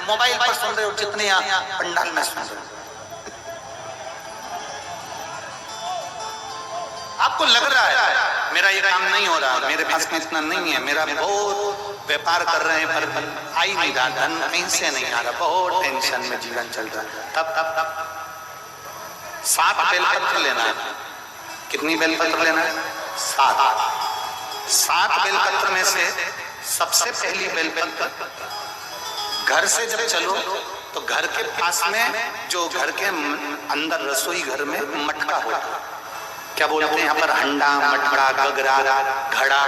Mobile पर सुन रहे हो, जितने यहाँ पंडाल में सुन रहे हो, आपको लग रहा है मेरा ये काम नहीं हो रहा, मेरे पास में इतना नहीं है, मेरा बहुत व्यापार कर रहे हैं पर आ ही नहीं रहा, धन कहीं से नहीं आ रहा, बहुत टेंशन में जीवन चल रहा है। तब 7 बेलपत्र लेना है। कितनी बेलपत्र लेना है? 7 बेलपत्र में से सबसे पहली बेलपत्र, घर से जब चलो तो घर के पास में जो घर के अंदर रसोई घर में मटका होता है, क्या बोलते हैं यहाँ पर, हंडा, मटका, गगरा, घड़ा,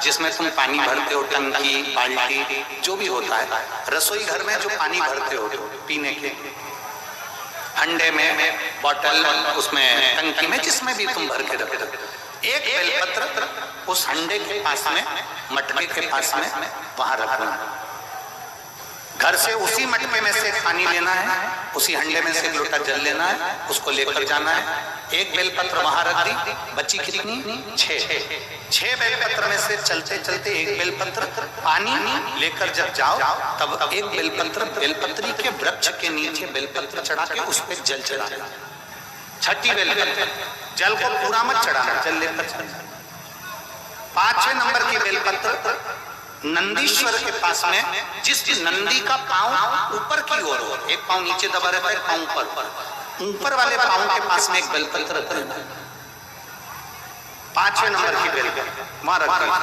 जिसमें तुम पानी भरते हो, टंकी, बाल्टी, जो भी होता है रसोई घर में जो पानी भरते हो पीने के, हंडे में, बॉटल, उसमें टंकी में, जिसमें भी तुम भर के रखते हो, एक बेलपत्र उस हंडे के पास में, मटके के पास में वहां रखना। घर से उसी मटके में से पानी लेना है, उसी हंडे में से एक लोटा जल लेना है, उसको लेकर जाना है। एक बेलपत्र वहां रख दी, बची कितनी? 6 बेलपत्र में से चलते चलते एक बेलपत्र पानी लेकर जब जाओ तब एक बेलपत्र बेलपत्री के वृक्ष के नीचे बेलपत्र चढ़ा के उस पर जल चढ़ाना। 6ठी बेलपत्र, जल को पूरा मत चढ़ाना, जल लेकर चढ़ाना। 5वें नंबर की बेलपत्र नंदीश्वर के पास में, जिस नंदी का पांव ऊपर की ओर हो, एक पांव नीचे दबा रहता है, पांव ऊपर वाले पांव के पास में एक बेलपत्र रख देना। 5वें नंबर की बेलपत्र वहां रख देना।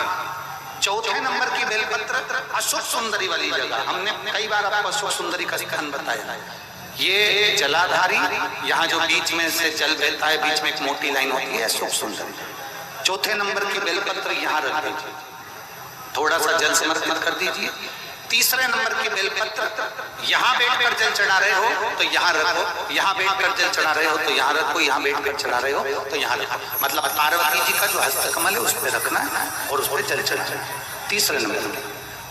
4थे नंबर की बेलपत्र अशोक सुंदरी वाली जगह, हमने कई बार आपको अशोक सुंदरी का स्थान बताया। ये जलाधारी, यहाँ जो बीच में से जल बहता है, बीच में एक मोटी लाइन होती है, अशोक सुंदरी। 4थे नंबर की बेलपत्र यहाँ रख दीजिए, थोड़ा सा जल समर्पित कर दीजिए। 3रे नंबर की बेलपत्र, यहाँ बैठकर जल चढ़ा रहे हो तो यहाँ रखो, यहाँ बैठकर जल चढ़ा रहे हो तो यहाँ रखो, यहाँ बैठकर चढ़ा रहे हो तो यहाँ रखो, मतलब पार्वती जी का जो हस्तकमल है उस पर रखना है और उस पर जल चढ़ाना। 3रे नंबर की।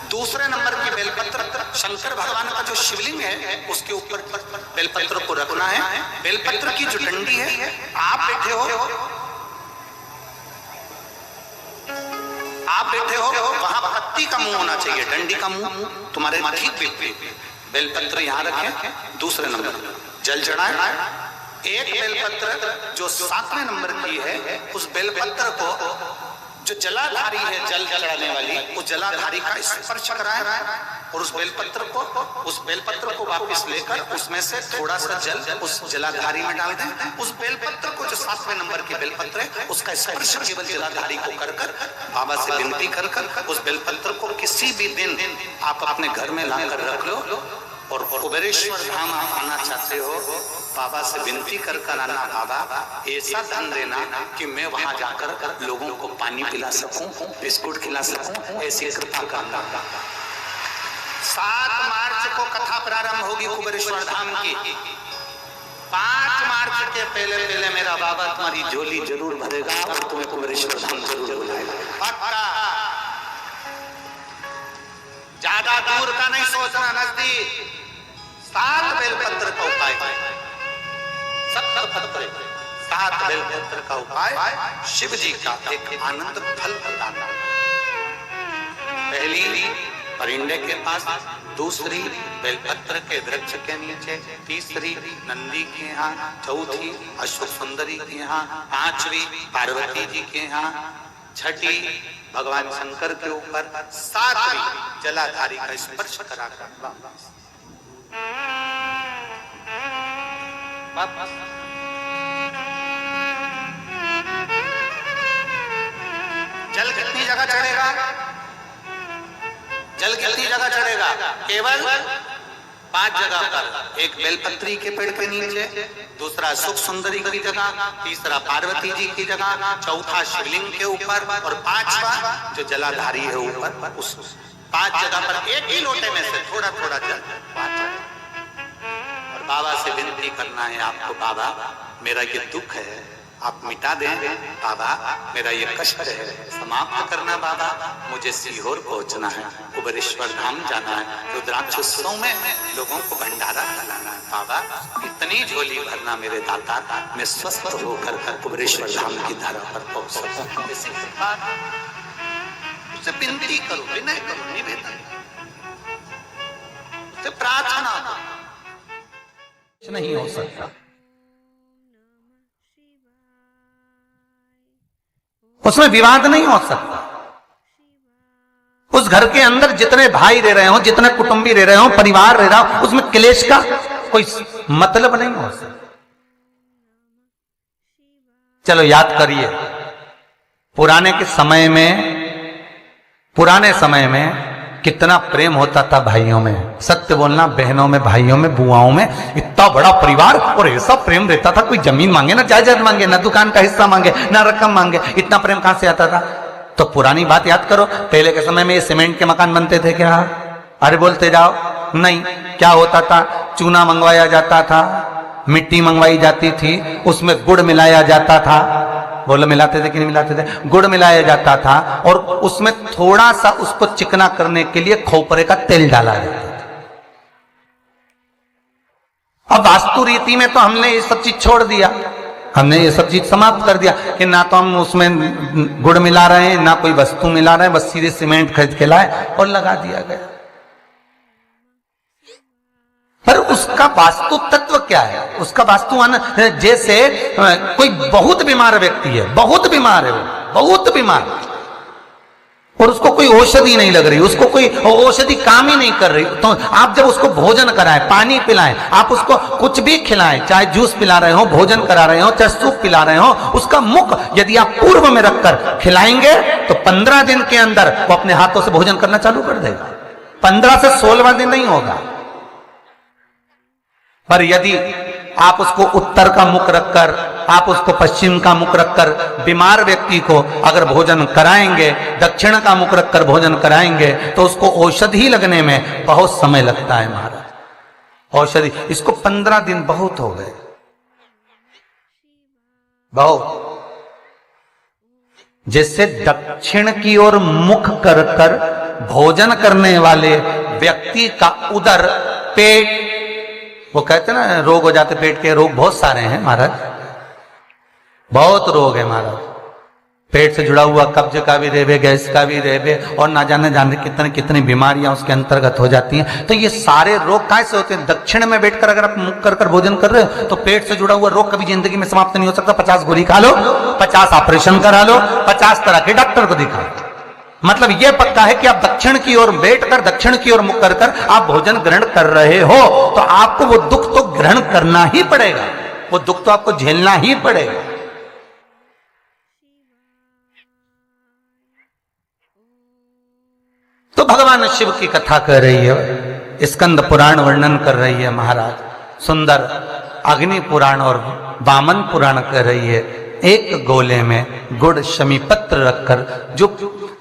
2रे नंबर की बेलपत्र शंकर भगवान का जो शिवलिंग है उसके ऊपर बेलपत्र को रखना है। बेलपत्र की जो डंडी है, आप बैठे हो वहां पत्ती का मुंह होना चाहिए, डंडी का मुंह तुम्हारे ठीक पे। बेलपत्र यहाँ रखें। 2रे नंबर जल चढ़ाएं। एक बेलपत्र जो 7वें नंबर की है, उस बेलपत्र को जो जलाधारी है, जल चढ़ाने वाली, उस जलाधारी का स्पर्श कराएं और उस बेलपत्र को वापस लेकर उसमें से थोड़ा सा जल उस जलाधारी में डाल दें। उस बेलपत्र को जो 7वें नंबर की बेलपत्र है, उसका स्पर्श केवल जलाधारी को कर बाबा से विनती कर उस बेलपत्र को किसी भी दिन आप अपने घर में लाकर रख लो और कुबेरेश्वर धाम आना चाहते हो, बाबा से विनती कर आना, बाबा ऐसा धन देना कि मैं वहां जाकर लोगों को पानी पिला सकूं, बिस्कुट खिला सकूं, ऐसी कृपा करना। 7 मार्च को कथा प्रारंभ होगी कुबेरेश्वर धाम की। 5 मार्च के पहले मेरा बाबा तुम्हारी झोली जरूर भरेगा और तुम्हें कुबेरेश्वर धाम जरूर बुलाएगा, पक्का। ज्यादा दूर का नहीं सोचना, नजदीक। 7 बेलपत्र का उपाय, 7 बेलपत्र का उपाय शिव जी का एक आनंद फल बताना। पहली परिंदे के पास, 2री बेलपत्र के वृक्ष के नीचे, 3री नंदी के यहाँ, 4थी अशोक सुंदरी के यहाँ, 5वीं पार्वती जी के यहाँ, 6ठी भगवान शंकर के ऊपर, 7वीं जलाधारी का स्पर्श कराकर जल कितनी जगह चढ़ेगा? जल कितनी जगह चढ़ेगा? केवल 5 जगह पर। एक बेलपत्री के पेड़ के नीचे, 2रा सुख सुंदरी की जगह, 3रा पार्वती जी की जगह, 4था शिवलिंग के ऊपर और 5वां जो जलाधारी है ऊपर, उस 5 जगह पर एक ही लोटे में से थोड़ा थोड़ा जल और बाबा से विनती करना है आपको, बाबा मेरा ये दुख है आप मिटा दें, बाबा मेरा ये कष्ट है समाप्त करना, बाबा मुझे सीहोर पहुंचना है, कुबेरेश्वर धाम जाना है, रुद्राक्षोत्सव में लोगों को भंडारा कराना है, बाबा इतनी झोली भरना मेरे दाता, मैं स्वस्थ होकर कुबेरेश्वर धाम की धारा पर पहुंच सकूं। उससे विनती करो, विनय करो, निवेदन। सिर्फ प्रार्थना नहीं हो सकता। उसमें विवाद नहीं हो सकता। उस घर के अंदर जितने भाई रह रहे हो, जितने कुटुंबी रह रहे हो, परिवार रह रहा हो, उसमें क्लेश का कोई मतलब नहीं हो सकता। चलो याद करिए, पुराने समय में कितना प्रेम होता था भाइयों में। सत्य बोलना, बहनों में, भाइयों में, बुआओं में इतना बड़ा परिवार और ऐसा प्रेम रहता था। कोई जमीन मांगे ना जायदाद मांगे, ना दुकान का हिस्सा मांगे, ना रकम मांगे, इतना प्रेम कहां से आता था। तो पुरानी बात याद करो, पहले के समय में ये सीमेंट के मकान बनते थे क्या? अरे बोलते जाओ। नहीं, क्या होता था? चूना मंगवाया जाता था, मिट्टी मंगवाई जाती थी, उसमें गुड़ मिलाया जाता था। बोलो मिलाते थे कि नहीं मिलाते थे? गुड़ मिलाया जाता था और उसमें थोड़ा सा उसको चिकना करने के लिए खोपरे का तेल डाला जाता था। अब वास्तु रीति में तो हमने ये सब चीज छोड़ दिया, हमने ये सब चीज समाप्त कर दिया कि ना तो हम उसमें गुड़ मिला रहे हैं, ना कोई वस्तु मिला रहे हैं, बस सीधे सीमेंट खरीद के लाए और लगा दिया गया। पर उसका वास्तु तत्व क्या है? उसका वास्तु जैसे कोई बहुत बीमार व्यक्ति है, बहुत बीमार है वो, बहुत बीमार, और उसको कोई औषधि नहीं लग रही, उसको कोई औषधि काम ही नहीं कर रही, तो आप जब उसको भोजन कराएं, पानी पिलाएं, आप उसको कुछ भी खिलाएं, चाहे जूस पिला रहे हो, भोजन करा रहे हो, चाहे सूप पिला रहे हो, उसका मुख यदि आप पूर्व में रखकर खिलाएंगे तो 15 दिन के अंदर वो अपने हाथों से भोजन करना चालू कर देगा। 15 से 16वां दिन नहीं होगा। पर यदि आप उसको उत्तर का मुख रखकर, आप उसको पश्चिम का मुख रखकर बीमार व्यक्ति को अगर भोजन कराएंगे, दक्षिण का मुख रखकर भोजन कराएंगे, तो उसको औषधि लगने में बहुत समय लगता है महाराज। औषधि इसको 15 दिन बहुत हो गए, बहुत। जैसे दक्षिण की ओर मुख कर कर भोजन करने वाले व्यक्ति का उदर, पेट, वो कहते हैं ना रोग हो जाते, पेट के रोग बहुत सारे हैं महाराज, बहुत रोग है महाराज। पेट से जुड़ा हुआ कब्ज का भी रेबे, गैस का भी रेबे, और ना जाने कितने कितनी बीमारियां उसके अंतर्गत हो जाती हैं। तो ये सारे रोग कैसे होते हैं? दक्षिण में बैठकर अगर आप मुख कर भोजन कर रहे हो तो पेट से जुड़ा हुआ रोग कभी जिंदगी में समाप्त नहीं हो सकता। 50 गोली खा लो, 50 ऑपरेशन करा लो, 50 तरह के डॉक्टर को दिखा। मतलब यह पक्का है कि आप दक्षिण की ओर बैठकर, दक्षिण की ओर मुख कर कर आप भोजन ग्रहण कर रहे हो तो आपको वो दुख तो ग्रहण करना ही पड़ेगा, वो दुख तो आपको झेलना ही पड़ेगा। तो भगवान शिव की कथा कर रही है, स्कंद पुराण वर्णन कर रही है महाराज, सुंदर अग्नि पुराण और वामन पुराण कर रही है। एक गोले में गुड़ शमी पत्र रखकर जो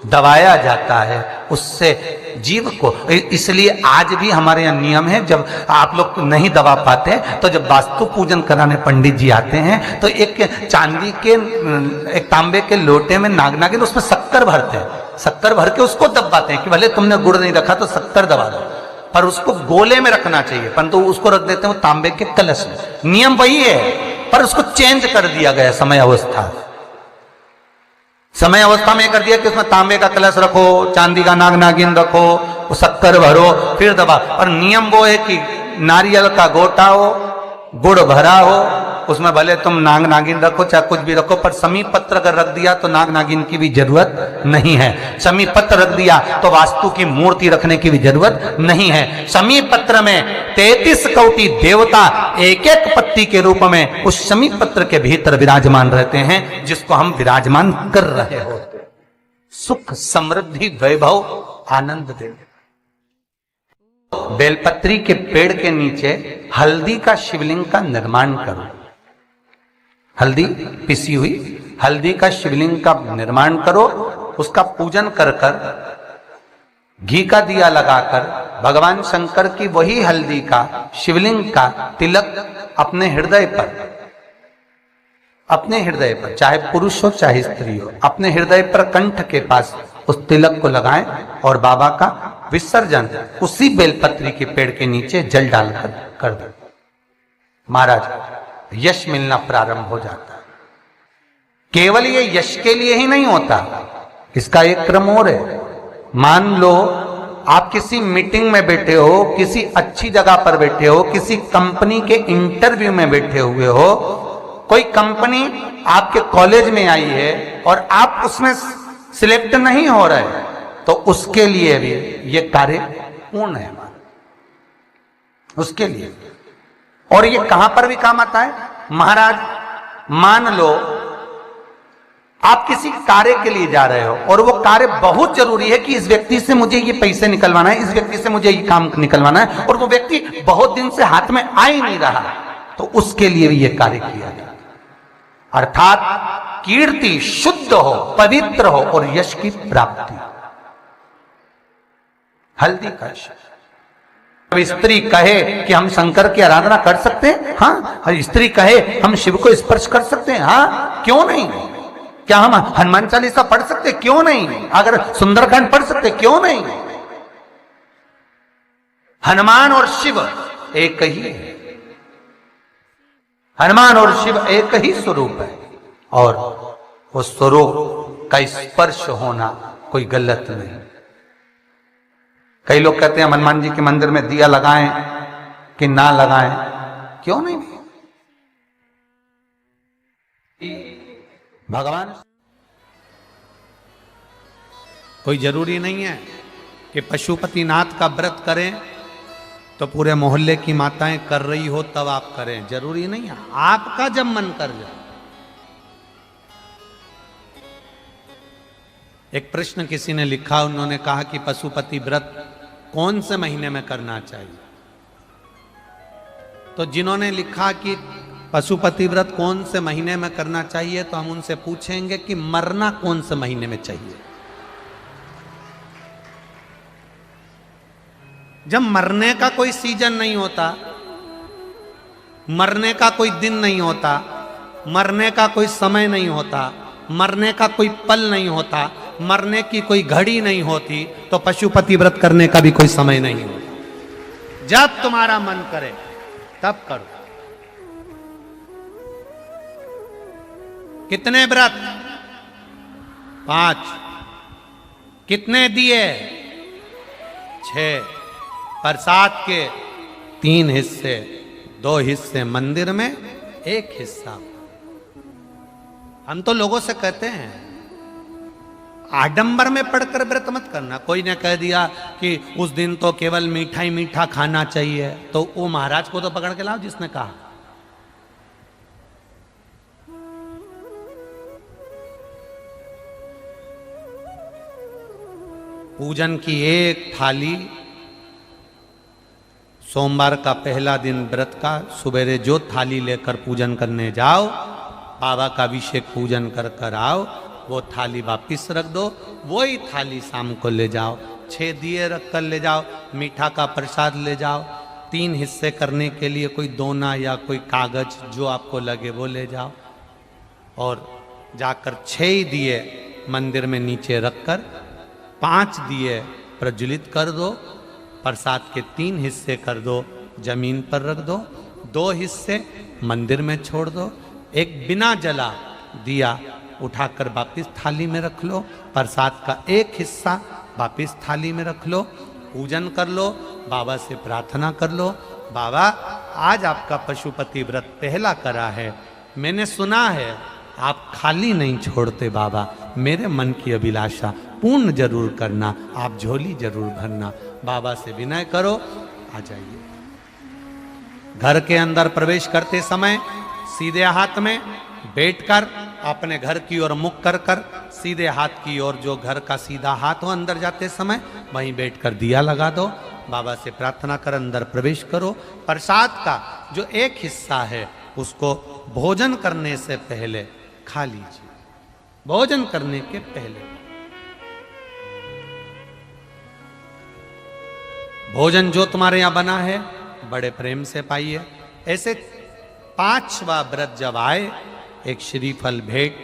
दबाया जाता है उससे जीव को, इसलिए आज भी हमारे यहाँ नियम है, जब आप लोग नहीं दबा पाते तो जब वास्तु पूजन कराने पंडित जी आते हैं तो एक चांदी के, एक तांबे के लोटे में नाग-नागिन, उसमें शक्कर भरते हैं, शक्कर भर के उसको दबाते हैं कि भले तुमने गुड़ नहीं रखा तो शक्कर दबा दो, पर उसको गोले में रखना चाहिए, परंतु उसको रख देते हैं वो तांबे के कलश में। नियम वही है पर उसको चेंज कर दिया गया समय अवस्था में कर दिया कि उसमें तांबे का कलश रखो, चांदी का नाग-नागिन रखो, शक्कर भरो, फिर दबा। और नियम वो है कि नारियल का गोटा हो, गुड़ भरा हो, उसमें भले तुम नाग-नागिन रखो चाहे कुछ भी रखो, पर समी पत्र अगर रख दिया तो नाग-नागिन की भी जरूरत नहीं है। समी पत्र रख दिया तो वास्तु की मूर्ति रखने की भी जरूरत नहीं है। समी पत्र में 33 कोटि देवता एक एक पत्ती के रूप में उस समी पत्र के भीतर विराजमान रहते हैं, जिसको हम विराजमान कर रहे होते। सुख, समृद्धि, वैभव, आनंद दे। बेलपत्री के पेड़ के नीचे हल्दी का शिवलिंग का निर्माण करो, हल्दी पिसी हुई हल्दी का शिवलिंग का निर्माण करो, उसका पूजन कर कर घी का दिया लगाकर भगवान शंकर की वही हल्दी का शिवलिंग का तिलक अपने हृदय पर, चाहे पुरुष हो चाहे स्त्री हो, अपने हृदय पर कंठ के पास उस तिलक को लगाएं और बाबा का विसर्जन उसी बेलपत्री के पेड़ के नीचे जल डालकर कर दो। महाराज यश मिलना प्रारंभ हो जाता है। केवल ये यश के लिए ही नहीं होता, इसका एक क्रम और है। मान लो आप किसी मीटिंग में बैठे हो, किसी अच्छी जगह पर बैठे हो, किसी कंपनी के इंटरव्यू में बैठे हुए हो, कोई कंपनी आपके कॉलेज में आई है और आप उसमें सिलेक्ट नहीं हो रहे, तो उसके लिए भी ये कार्य पूर्ण है हमारा, उसके लिए। और ये कहां पर भी काम आता है महाराज। मान लो आप किसी कार्य के लिए जा रहे हो और वो कार्य बहुत जरूरी है कि इस व्यक्ति से मुझे ये पैसे निकलवाना है, इस व्यक्ति से मुझे ये काम निकलवाना है, और वो व्यक्ति बहुत दिन से हाथ में आ ही नहीं रहा, तो उसके लिए भी ये कार्य किया जाए। अर्थात कीर्ति शुद्ध हो, पवित्र हो और यश की प्राप्ति। हल्दी कश स्त्री कहे कि हम शंकर की आराधना कर सकते हैं, हाँ। स्त्री कहे हम शिव को स्पर्श कर सकते हैं, हाँ, क्यों नहीं। क्या हम हनुमान चालीसा पढ़ सकते, क्यों नहीं। अगर सुंदरकांड पढ़ सकते, क्यों नहीं। हनुमान और शिव एक ही है, हनुमान और शिव एक ही स्वरूप है, और उस स्वरूप का स्पर्श होना कोई गलत नहीं। कई लोग कहते हैं हनुमान जी के मंदिर में दिया लगाएं कि ना लगाएं, क्यों नहीं। भगवान कोई जरूरी नहीं है कि पशुपतिनाथ का व्रत करें तो पूरे मोहल्ले की माताएं कर रही हो तब आप करें, जरूरी नहीं है, आपका जब मन कर जाए। एक प्रश्न किसी ने लिखा, उन्होंने कहा कि पशुपति व्रत कौन से महीने में करना चाहिए। तो जिन्होंने लिखा कि पशुपति व्रत कौन से महीने में करना चाहिए, तो हम उनसे पूछेंगे कि मरना कौन से महीने में चाहिए। जब मरने का कोई सीजन नहीं होता, मरने का कोई दिन नहीं होता, मरने का कोई समय नहीं होता, मरने का कोई पल नहीं होता, मरने की कोई घड़ी नहीं होती, तो पशुपति व्रत करने का भी कोई समय नहीं होता। जब तुम्हारा मन करे तब करो। कितने व्रत? 5। कितने दिए? 6। प्रसाद के 3 हिस्से, 2 हिस्से मंदिर में, 1 हिस्सा। हम तो लोगों से कहते हैं आडंबर में पढ़कर व्रत मत करना। कोई ने कह दिया कि उस दिन तो केवल मीठा ही मीठा खाना चाहिए, तो वो महाराज को तो पकड़ के लाओ जिसने कहा। पूजन की एक थाली, सोमवार का पहला दिन व्रत का, सुबेरे जो थाली लेकर पूजन करने जाओ, बाबा का अभिषेक पूजन कर कर आओ, वो थाली वापिस रख दो, वही थाली शाम को ले जाओ, 6 दिए रख कर ले जाओ, मीठा का प्रसाद ले जाओ, 3 हिस्से करने के लिए कोई दोना या कोई कागज जो आपको लगे वो ले जाओ, और जाकर 6 दिए मंदिर में नीचे रखकर 5 दिए प्रज्वलित कर दो, प्रसाद के 3 हिस्से कर दो, जमीन पर रख दो, 2 हिस्से मंदिर में छोड़ दो, एक बिना जला दिया उठाकर वापिस थाली में रख लो, प्रसाद का 1 हिस्सा वापिस थाली में रख लो, पूजन कर लो, बाबा से प्रार्थना कर लो, बाबा आज आपका पशुपति व्रत पहला करा है, मैंने सुना है आप खाली नहीं छोड़ते बाबा, मेरे मन की अभिलाषा पूर्ण जरूर करना, आप झोली जरूर भरना। बाबा से विनय करो, आ जाइए। घर के अंदर प्रवेश करते समय सीधे हाथ में बैठकर अपने घर की ओर मुख कर कर, सीधे हाथ की ओर, जो घर का सीधा हाथ हो, अंदर जाते समय वहीं बैठकर दिया लगा दो, बाबा से प्रार्थना कर अंदर प्रवेश करो। प्रसाद का जो 1 हिस्सा है उसको भोजन करने से पहले खा लीजिए, भोजन करने के पहले। भोजन जो तुम्हारे यहां बना है बड़े प्रेम से पाइए। ऐसे 5वां व्रत जब आए, एक श्रीफल भेंट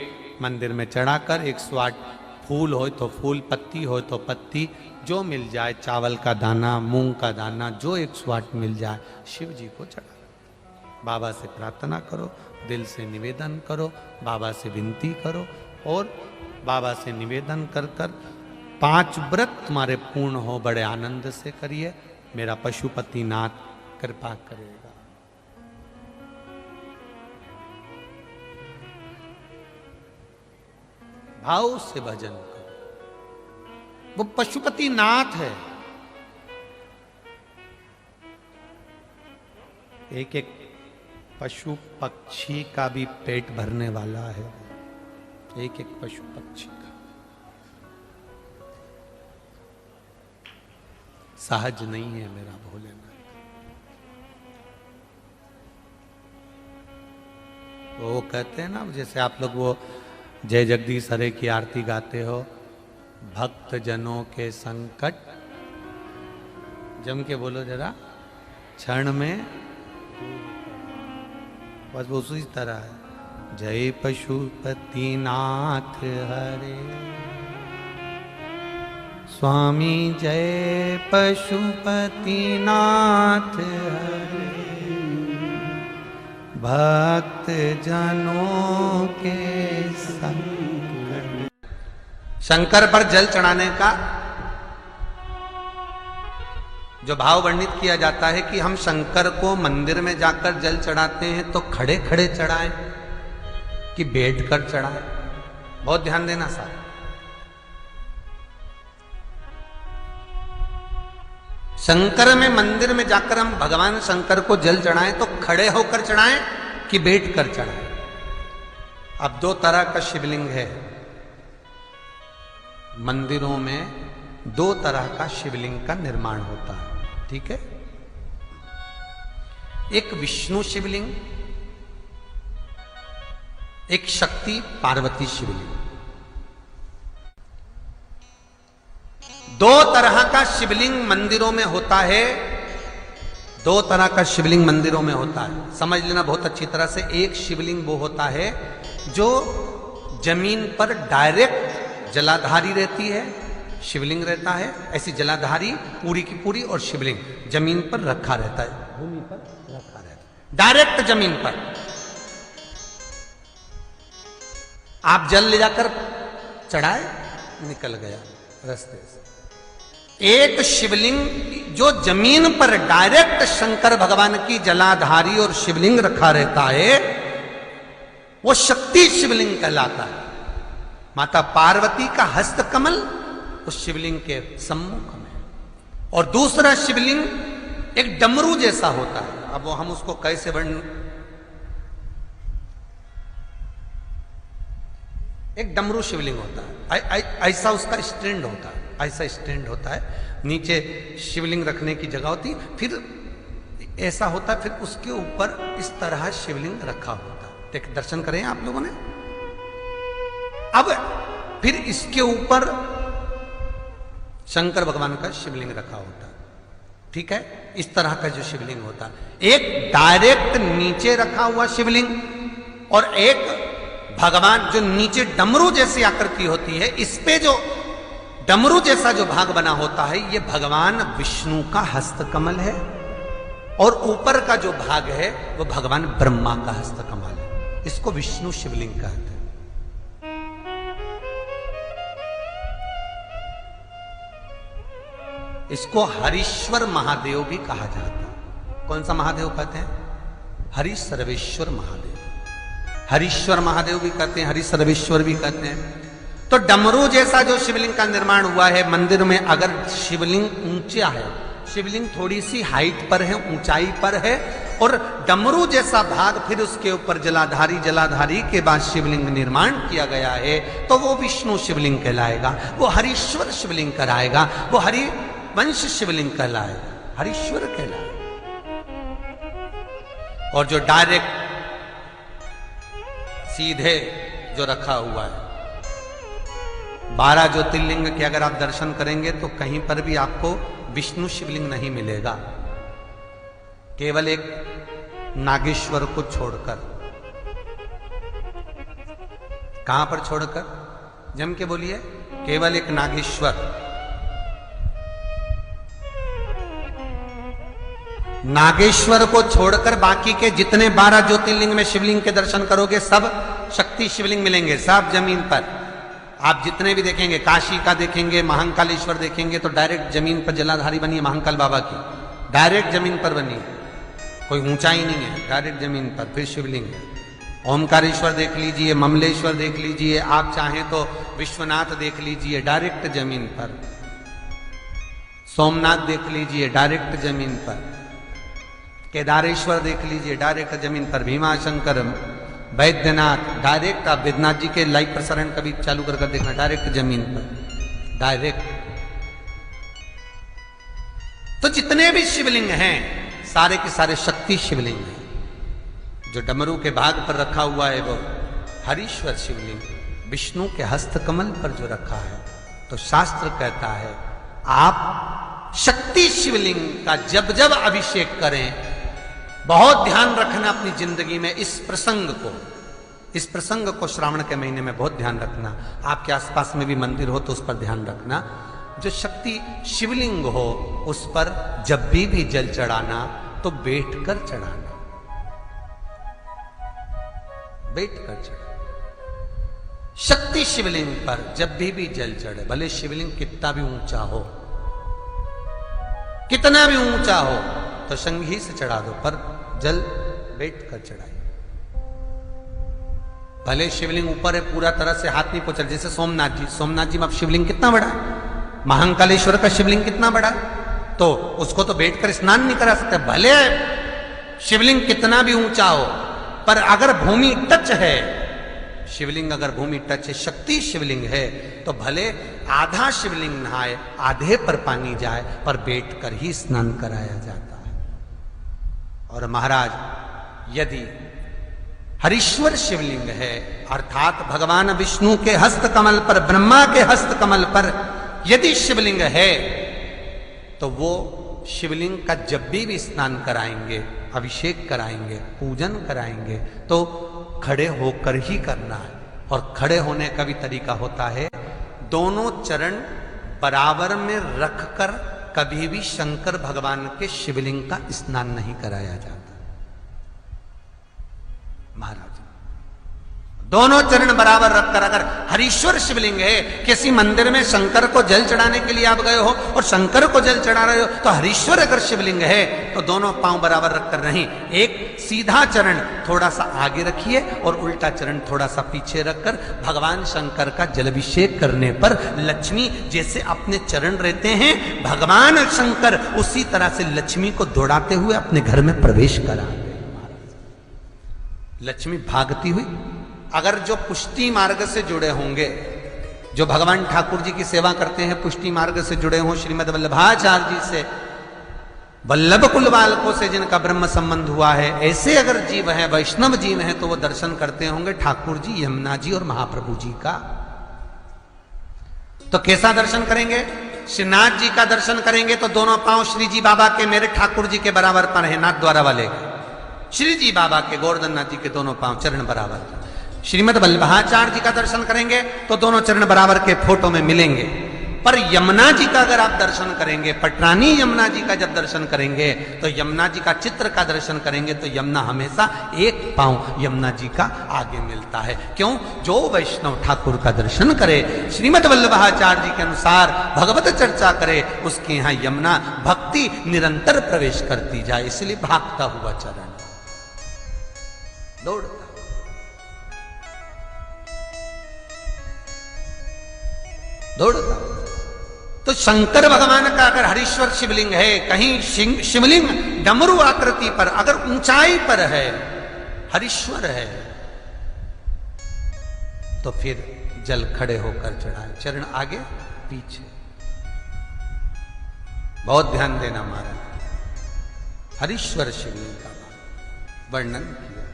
मंदिर में चढ़ाकर, 108 फूल हो तो फूल, पत्ती हो तो पत्ती, जो मिल जाए, चावल का दाना, मूंग का दाना, जो 108 मिल जाए, शिव जी को चढ़ा। बाबा से प्रार्थना करो, दिल से निवेदन करो, बाबा से विनती करो, और बाबा से निवेदन कर कर 5 व्रत तुम्हारे पूर्ण हो, बड़े आनंद से करिए, मेरा पशुपतिनाथ कृपा करेगा। भाव से भजन करो, वो पशुपतिनाथ है। एक एक पशु पक्षी का भी पेट भरने वाला है, एक एक पशु पक्षी का। सहज नहीं है मेरा भोलेनाथ। वो कहते हैं ना, जैसे आप लोग वो जय जगदीश हरे की आरती गाते हो, भक्त जनों के संकट, जम के बोलो जरा, क्षण में, बस वो उसी तरह है। जय पशुपतिनाथ हरे स्वामी, जय पशुपतिनाथ हरे, भक्त जनों के संकट। शंकर पर जल चढ़ाने का जो भाव वर्णित किया जाता है कि हम शंकर को मंदिर में जाकर जल चढ़ाते हैं तो खड़े खड़े चढ़ाएं कि बैठकर चढ़ाएं। बहुत ध्यान देना साहब। शंकर में मंदिर में जाकर हम भगवान शंकर को जल चढ़ाएं तो खड़े होकर चढ़ाएं कि बैठकर चढ़ाएं। अब 2 तरह का शिवलिंग है मंदिरों में, 2 तरह का शिवलिंग का निर्माण होता है, ठीक है। एक विष्णु शिवलिंग, एक शक्ति पार्वती शिवलिंग। 2 तरह का शिवलिंग मंदिरों में होता है, 2 तरह का शिवलिंग मंदिरों में होता है, समझ लेना बहुत अच्छी तरह से। एक शिवलिंग वो होता है जो जमीन पर डायरेक्ट जलाधारी रहती है, शिवलिंग रहता है, ऐसी जलाधारी पूरी की पूरी, और शिवलिंग जमीन पर रखा रहता है, भूमि पर रखा रहता है, डायरेक्ट जमीन पर। आप जल ले जाकर चढ़ाए, निकल गया रास्ते से। एक शिवलिंग जो जमीन पर डायरेक्ट शंकर भगवान की जलाधारी और शिवलिंग रखा रहता है, वो शक्ति शिवलिंग कहलाता है। माता पार्वती का हस्त कमल उस शिवलिंग के सम्मुख में, और दूसरा शिवलिंग एक डमरू जैसा होता है। अब वो हम उसको कैसे वर्णन, एक डमरू शिवलिंग होता है, ऐसा उसका स्टैंड होता है, ऐसा स्टैंड होता है, नीचे शिवलिंग रखने की जगह होती, फिर ऐसा होता है, फिर उसके ऊपर इस तरह शिवलिंग रखा होता है। देख, दर्शन करें आप लोगों ने। अब फिर इसके ऊपर शंकर भगवान का शिवलिंग रखा होता है, ठीक है। इस तरह का जो शिवलिंग होता है, एक डायरेक्ट नीचे रखा हुआ शिवलिंग, और एक भगवान जो नीचे डमरू जैसी आकृति होती है, इस पे जो डमरू जैसा जो भाग बना होता है, ये भगवान विष्णु का हस्तकमल है, और ऊपर का जो भाग है वो भगवान ब्रह्मा का हस्तकमल है। इसको विष्णु शिवलिंग कहते हैं। इसको हरीश्वर महादेव भी कहा जाता है। कौन सा महादेव कहते हैं? हरि सर्वेश्वर महादेव। हरीश्वर महादेव भी कहते हैं, हरि सर्वेश्वर भी कहते हैं। तो डमरू जैसा जो शिवलिंग का निर्माण हुआ है मंदिर में, अगर शिवलिंग ऊंचा है, शिवलिंग थोड़ी सी हाइट पर है, ऊंचाई पर है, और डमरू जैसा भाग फिर उसके ऊपर जलाधारी के बाद शिवलिंग निर्माण किया गया है, तो वो विष्णु शिवलिंग कहलाएगा, वो हरीश्वर शिवलिंग कहलाएगा, वो हरिवंश शिवलिंग कहलाएगा, हरीश्वर कहलाएगा। और जो डायरेक्ट सीधे जो रखा हुआ है, 12 ज्योतिर्लिंग के अगर आप दर्शन करेंगे तो कहीं पर भी आपको विष्णु शिवलिंग नहीं मिलेगा, केवल एक नागेश्वर को छोड़कर। कहां पर छोड़कर? जम के बोलिए, केवल एक नागेश्वर। नागेश्वर को छोड़कर बाकी के जितने 12 ज्योतिर्लिंग में शिवलिंग के दर्शन करोगे सब शक्ति शिवलिंग मिलेंगे, सब जमीन पर। आप जितने भी देखेंगे, काशी का देखेंगे, महाकालेश्वर देखेंगे, तो डायरेक्ट जमीन पर जलाधारी बनी है महाकाल बाबा की, डायरेक्ट जमीन पर बनी है, कोई ऊंचाई नहीं है, डायरेक्ट जमीन पर, फिर शिवलिंग है। ओमकारेश्वर देख लीजिए, ममलेश्वर देख लीजिए, आप चाहें तो विश्वनाथ देख लीजिए, डायरेक्ट जमीन पर। सोमनाथ देख लीजिए, डायरेक्ट जमीन पर। केदारेश्वर देख लीजिए, डायरेक्ट जमीन पर। भीमाशंकर, वैद्यनाथ, डायरेक्ट। आप वैद्यनाथ जी के लाइव प्रसारण कभी चालू कर देखना, डायरेक्ट जमीन पर, डायरेक्ट। तो जितने भी शिवलिंग हैं सारे के सारे शक्ति शिवलिंग हैं। जो डमरू के भाग पर रखा हुआ है वो हरीश्वर शिवलिंग, विष्णु के हस्त कमल पर जो रखा है, तो शास्त्र कहता है आप शक्ति शिवलिंग का जब जब अभिषेक करें, बहुत ध्यान रखना अपनी जिंदगी में इस प्रसंग को श्रावण के महीने में बहुत ध्यान रखना। आपके आसपास में भी मंदिर हो तो उस पर ध्यान रखना। जो शक्ति शिवलिंग हो उस पर जब भी जल चढ़ाना तो बैठकर चढ़ाना, बैठकर चढ़ाना। शक्ति शिवलिंग पर जब भी जल चढ़े, भले शिवलिंग कितना भी ऊंचा हो, कितना भी ऊंचा हो, तो संघी से चढ़ा दो, पर जल बैठकर चढ़ाइए। भले शिवलिंग ऊपर है, पूरा तरह से हाथ नहीं पहुंचा, जैसे सोमनाथ जी में अब शिवलिंग कितना बड़ा है, महाकालेश्वर का शिवलिंग कितना बड़ा, तो उसको तो बैठकर स्नान नहीं करा सकते। भले शिवलिंग कितना भी ऊंचा हो, पर अगर भूमि टच है, शिवलिंग अगर भूमि टच है, शक्ति शिवलिंग है, तो भले आधा शिवलिंग नहाए, आधे पर पानी जाए, पर बैठकर ही स्नान कराया जाता है। और महाराज यदि हरीश्वर शिवलिंग है, अर्थात भगवान विष्णु के हस्त कमल पर, ब्रह्मा के हस्त कमल पर यदि शिवलिंग है, तो वो शिवलिंग का जब भी स्नान कराएंगे, अभिषेक कराएंगे, पूजन कराएंगे, तो खड़े होकर ही करना है। और खड़े होने का भी तरीका होता है, दोनों चरण बराबर में रखकर कभी भी शंकर भगवान के शिवलिंग का स्नान नहीं कराया जाता। महाराज दोनों चरण बराबर रखकर, अगर हरीश्वर शिवलिंग है, किसी मंदिर में शंकर को जल चढ़ाने के लिए आप गए हो और शंकर को जल चढ़ा रहे हो, तो हरीश्वर अगर शिवलिंग है तो दोनों पांव बराबर रखकर नहीं, एक सीधा चरण थोड़ा सा आगे रखिए और उल्टा चरण थोड़ा सा पीछे रखकर भगवान शंकर का जलाभिषेक करने पर लक्ष्मी जैसे अपने चरण रहते हैं, भगवान शंकर उसी तरह से लक्ष्मी को दौड़ाते हुए अपने घर में प्रवेश करा। लक्ष्मी भागती हुई, अगर जो पुष्टि मार्ग से जुड़े होंगे, जो भगवान ठाकुर जी की सेवा करते हैं, पुष्टि मार्ग से जुड़े हों, श्रीमद वल्लभाचार्य जी से, वल्लभ कुल बालकों से जिनका ब्रह्म संबंध हुआ है, ऐसे अगर जीव हैं, वैष्णव जीव हैं, तो वो दर्शन करते होंगे ठाकुर जी, यमुना जी और महाप्रभु जी का। तो कैसा दर्शन करेंगे? श्रीनाथ जी का दर्शन करेंगे तो दोनों पांव श्री जी बाबा के, मेरे ठाकुर जी के बराबर पर है, नाथ द्वारा वाले श्री जी बाबा के, गोवर्धन नाथ जी के दोनों पांव चरण बराबर। श्रीमद वल्लभाचार्य जी का दर्शन करेंगे तो दोनों चरण बराबर के फोटो में मिलेंगे। पर यमुना जी का अगर आप दर्शन करेंगे, पटरानी यमुना जी का जब दर्शन करेंगे, तो यमुना जी का चित्र का दर्शन करेंगे, तो यमुना हमेशा एक पांव यमुना जी का आगे मिलता है। क्यों? जो वैष्णव ठाकुर का दर्शन करे, श्रीमद वल्लभाचार्य जी के अनुसार भगवत चर्चा करे, उसके यहां यमुना भक्ति निरंतर प्रवेश करती जाए, इसलिए भागता हुआ चरण, दौड़ता। तो शंकर भगवान का अगर हरीश्वर शिवलिंग है, कहीं शिवलिंग डमरू आकृति पर, अगर ऊंचाई पर है, हरीश्वर है, तो फिर जल खड़े होकर चढ़ाए, चरण आगे पीछे। बहुत ध्यान देना महाराज। हरीश्वर शिवलिंग का वर्णन किया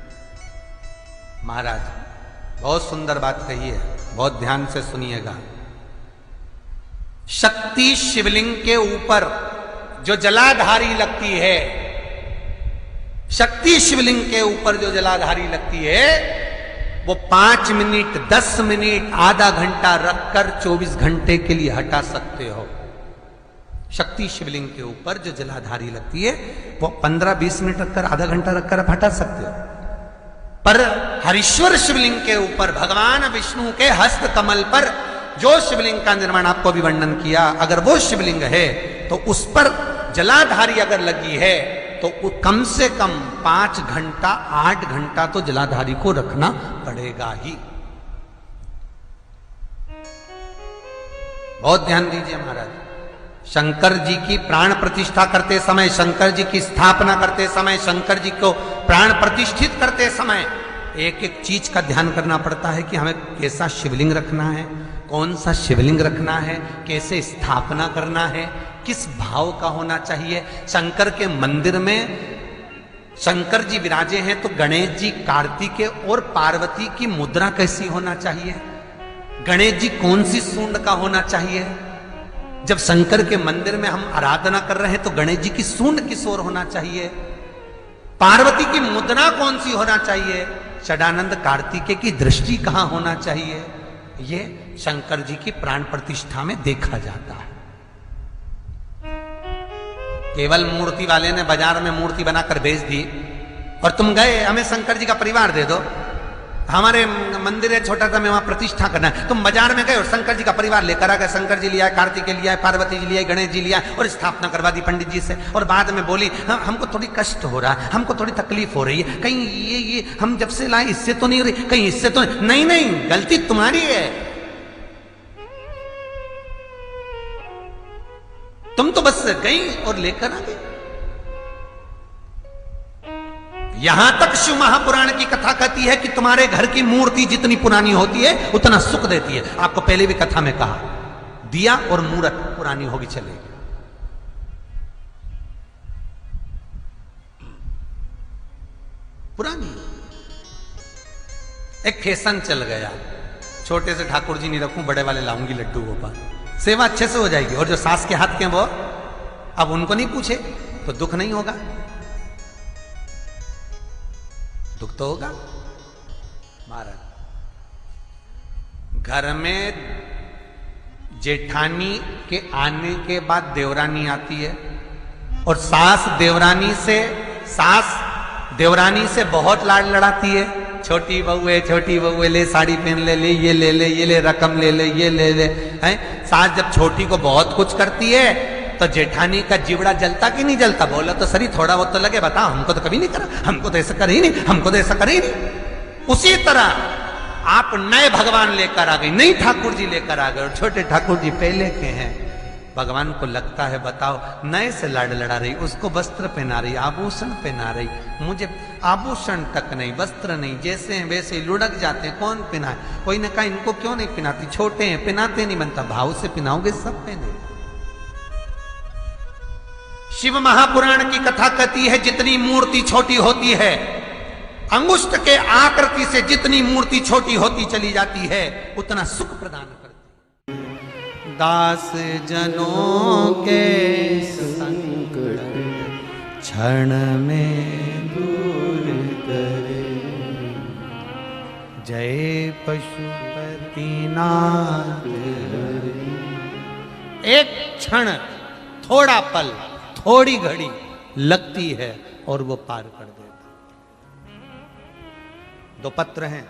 महाराज, बहुत सुंदर बात कही है, बहुत ध्यान से सुनिएगा। शक्ति शिवलिंग के ऊपर जो जलाधारी लगती है, शक्ति शिवलिंग के ऊपर जो जलाधारी लगती है, वो 5 मिनट, 10 मिनट, आधा घंटा रखकर 24 घंटे के लिए हटा सकते हो। शक्ति शिवलिंग के ऊपर जो जलाधारी लगती है, वो 15-20 मिनट रखकर, आधा घंटा रखकर आप हटा सकते हो। पर हरीश्वर शिवलिंग के ऊपर भगवान विष्णु के हस्त कमल पर जो शिवलिंग का निर्माण आपको भी वर्णन किया, अगर वो शिवलिंग है तो उस पर जलाधारी अगर लगी है तो कम से कम 5 घंटा 8 घंटा तो जलाधारी को रखना पड़ेगा ही। बहुत ध्यान दीजिए महाराज, शंकर जी की प्राण प्रतिष्ठा करते समय, शंकर जी की स्थापना करते समय, शंकर जी को प्राण प्रतिष्ठित करते समय एक एक चीज का ध्यान करना पड़ता है कि हमें कैसा शिवलिंग रखना है, कौन सा शिवलिंग रखना है, कैसे स्थापना करना है, किस भाव का होना चाहिए। शंकर के मंदिर में शंकर जी विराजे हैं तो गणेश जी, कार्तिकेय और पार्वती की मुद्रा कैसी होना चाहिए, गणेश जी कौन सी सूंड का होना चाहिए। जब शंकर के मंदिर में हम आराधना कर रहे हैं तो गणेश जी की सूंड किस ओर होना चाहिए, पार्वती की मुद्रा कौन सी होना चाहिए, षडानंद कार्तिकेय की दृष्टि कहां होना चाहिए, ये शंकर जी की प्राण प्रतिष्ठा में देखा जाता है। केवल मूर्ति वाले ने बाजार में मूर्ति बनाकर बेच दी और तुम गए हमें शंकर जी का परिवार दे दो, हमारे मंदिर है छोटा सा, हमें वहां प्रतिष्ठा करना है, तुम बाजार में गए और शंकर जी का परिवार लेकर आ गए, शंकर जी लिया, कार्तिकेय लिया, पार्वती जी लिया, गणेश जी लिया और स्थापना करवा दी पंडित जी से, और बाद में बोली हमको थोड़ी कष्ट हो रहा है, हमको थोड़ी तकलीफ हो रही है, कहीं ये हम जब से लाए इससे तो नहीं हो रही, कहीं इससे तो नहीं, गलती तुम्हारी है, तुम तो बस गई और लेकर आ गई। यहां तक शिव महापुराण की कथा कहती है कि तुम्हारे घर की मूर्ति जितनी पुरानी होती है उतना सुख देती है। आपको पहले भी कथा में कहा, दिया और मूर्त पुरानी होगी चलेगी। पुरानी एक फैशन चल गया, छोटे से ठाकुर जी नहीं रखूं, बड़े वाले लाऊंगी लड्डू गोपाल, सेवा अच्छे से हो जाएगी, और जो सास के हाथ के वो अब उनको नहीं पूछे तो दुख नहीं होगा, दुख तो होगा। महाराज घर में जेठानी के आने के बाद देवरानी आती है और सास देवरानी से बहुत लाड लड़ाती है, छोटी बहू है ले साड़ी पहन ले ये ले रकम ले ये ले हैं। सास जब छोटी को बहुत कुछ करती है तो जेठानी का जीवड़ा जलता कि नहीं जलता, बोला तो सही थोड़ा बहुत तो लगे, बताओ हमको तो कभी नहीं करा, हमको तो ऐसा कर ही नहीं, हमको तो ऐसा कर ही नहीं। उसी तरह आप नए भगवान लेकर आ गए, नई ठाकुर जी लेकर आ गए और छोटे ठाकुर जी पहले के हैं। भगवान को लगता है बताओ नए से लाड लड़ा रही, उसको वस्त्र पहना रही, आभूषण पहना रही, मुझे आभूषण तक नहीं, वस्त्र नहीं, जैसे हैं वैसे लुढ़क जाते हैं, कौन पहनाए। कोई ने कहा इनको क्यों नहीं पहनाती, छोटे हैं पहनाते नहीं बनता, भाव से पहनाओगे सब पहने। शिव महापुराण की कथा कहती है जितनी मूर्ति छोटी होती है, अंगुष्ठ के आकृति से जितनी मूर्ति छोटी होती चली जाती है उतना सुख प्रदान करती है। दास जनों के संकट क्षण में दूर करे, जय पशुपतिनाथ। एक क्षण, थोड़ा पल, थोड़ी घड़ी लगती है और वो पार कर देता। दो पत्र हैं,